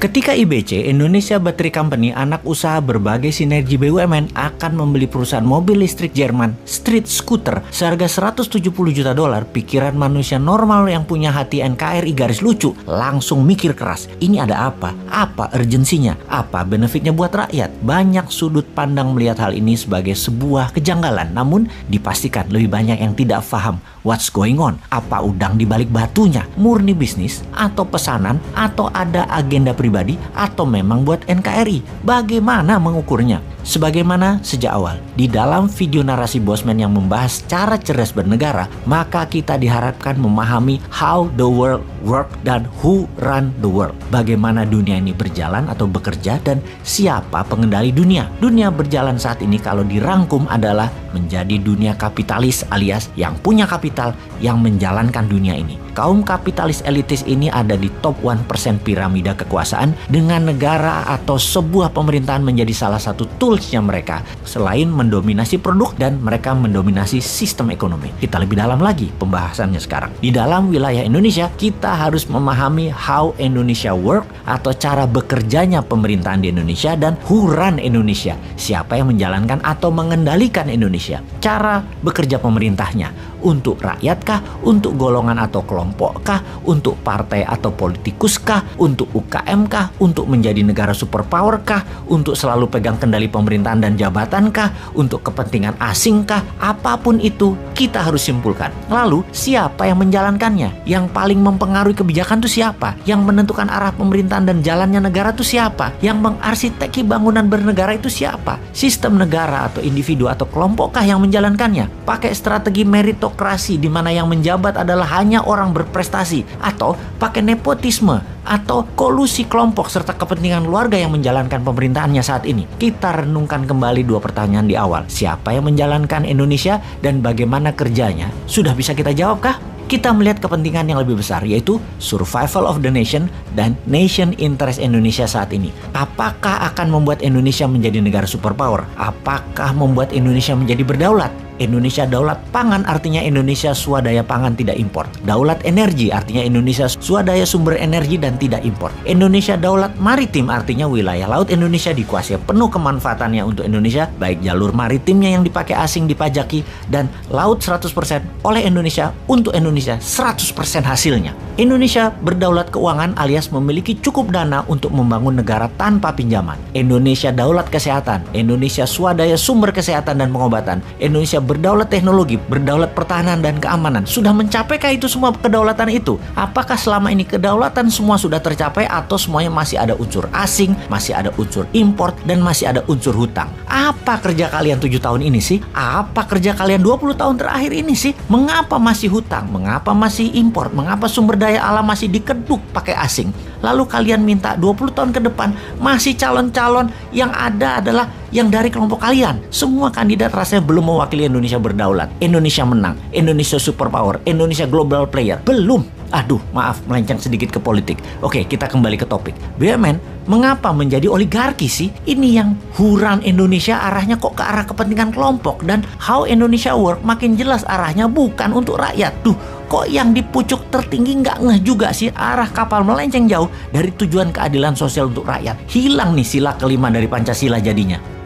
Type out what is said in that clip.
Ketika IBC, Indonesia Battery Company, anak usaha berbagai sinergi BUMN, akan membeli perusahaan mobil listrik Jerman, Street Scooter, seharga 170 juta dolar, pikiran manusia normal yang punya hati NKRI garis lucu langsung mikir keras. Ini ada apa? Apa urgensinya? Apa benefitnya buat rakyat? Banyak sudut pandang melihat hal ini sebagai sebuah kejanggalan. Namun dipastikan lebih banyak yang tidak paham what's going on. Apa udang di balik batunya? Murni bisnis atau pesanan atau ada agenda pribadi atau memang buat NKRI? Bagaimana mengukurnya? Sebagaimana sejak awal di dalam video narasi Bosman yang membahas cara cerdas bernegara, maka kita diharapkan memahami how the world work dan who run the world. Bagaimana dunia ini berjalan atau bekerja dan siapa pengendali dunia. Dunia berjalan saat ini kalau dirangkum adalah menjadi dunia kapitalis alias yang punya kapital yang menjalankan dunia ini. Kaum kapitalis elitis ini ada di top 1% piramida kekuasaan dengan negara atau sebuah pemerintahan menjadi salah satu toolsnya mereka selain mendominasi produk dan mereka mendominasi sistem ekonomi. Kita lebih dalam lagi pembahasannya sekarang. Di dalam wilayah Indonesia kita harus memahami how Indonesia work atau cara bekerjanya pemerintahan di Indonesia dan who run Indonesia. Siapa yang menjalankan atau mengendalikan Indonesia. Cara bekerja pemerintahnya. Untuk rakyat-kah? Untuk golongan atau kelompok-kah? Untuk partai atau politikus-kah? Untuk UKM-kah? Untuk menjadi negara superpower-kah? Untuk selalu pegang kendali pemerintahan dan jabatan-kah? Untuk kepentingan asing-kah? Apapun itu, kita harus simpulkan. Lalu, siapa yang menjalankannya? Yang paling mempengaruhi kebijakan itu siapa? Yang menentukan arah pemerintahan dan jalannya negara itu siapa? Yang mengarsiteki bangunan bernegara itu siapa? Sistem negara atau individu atau kelompokkah yang menjalankannya? Pakai strategi meritokrasi di mana yang menjabat adalah hanya orang berprestasi, atau pakai nepotisme atau kolusi kelompok serta kepentingan keluarga yang menjalankan pemerintahannya saat ini. Kita renungkan kembali dua pertanyaan di awal. Siapa yang menjalankan Indonesia dan bagaimana kerjanya? Sudah bisa kita jawabkah? Kita melihat kepentingan yang lebih besar, yaitu survival of the nation dan nation interest Indonesia saat ini. Apakah akan membuat Indonesia menjadi negara superpower? Apakah membuat Indonesia menjadi berdaulat? Indonesia daulat pangan artinya Indonesia swadaya pangan tidak impor. Daulat energi artinya Indonesia swadaya sumber energi dan tidak impor. Indonesia daulat maritim artinya wilayah laut Indonesia dikuasai penuh kemanfaatannya untuk Indonesia, baik jalur maritimnya yang dipakai asing dipajaki dan laut 100% oleh Indonesia untuk Indonesia 100% hasilnya. Indonesia berdaulat keuangan alias memiliki cukup dana untuk membangun negara tanpa pinjaman. Indonesia daulat kesehatan, Indonesia swadaya sumber kesehatan dan pengobatan. Indonesia berdaulat teknologi, berdaulat pertahanan dan keamanan. Sudah mencapaikah itu semua kedaulatan itu? Apakah selama ini kedaulatan semua sudah tercapai atau semuanya masih ada unsur asing, masih ada unsur import, dan masih ada unsur hutang? Apa kerja kalian 7 tahun ini sih? Apa kerja kalian 20 tahun terakhir ini sih? Mengapa masih hutang? Mengapa masih import? Mengapa sumber daya alam masih dikeduk pakai asing? Lalu kalian minta 20 tahun ke depan masih calon-calon yang ada adalah yang dari kelompok kalian. Semua kandidat rasanya belum mewakili Indonesia berdaulat. Indonesia menang, Indonesia superpower, Indonesia global player. Belum. Aduh, maaf melenceng sedikit ke politik. Oke, kita kembali ke topik. BUMN mengapa menjadi oligarki sih? Ini yang huran Indonesia arahnya kok ke arah kepentingan kelompok. Dan how Indonesia work makin jelas arahnya bukan untuk rakyat. Duh, kok yang di pucuk tertinggi nggak ngeh juga sih? Arah kapal melenceng jauh dari tujuan keadilan sosial untuk rakyat. Hilang nih sila kelima dari Pancasila jadinya.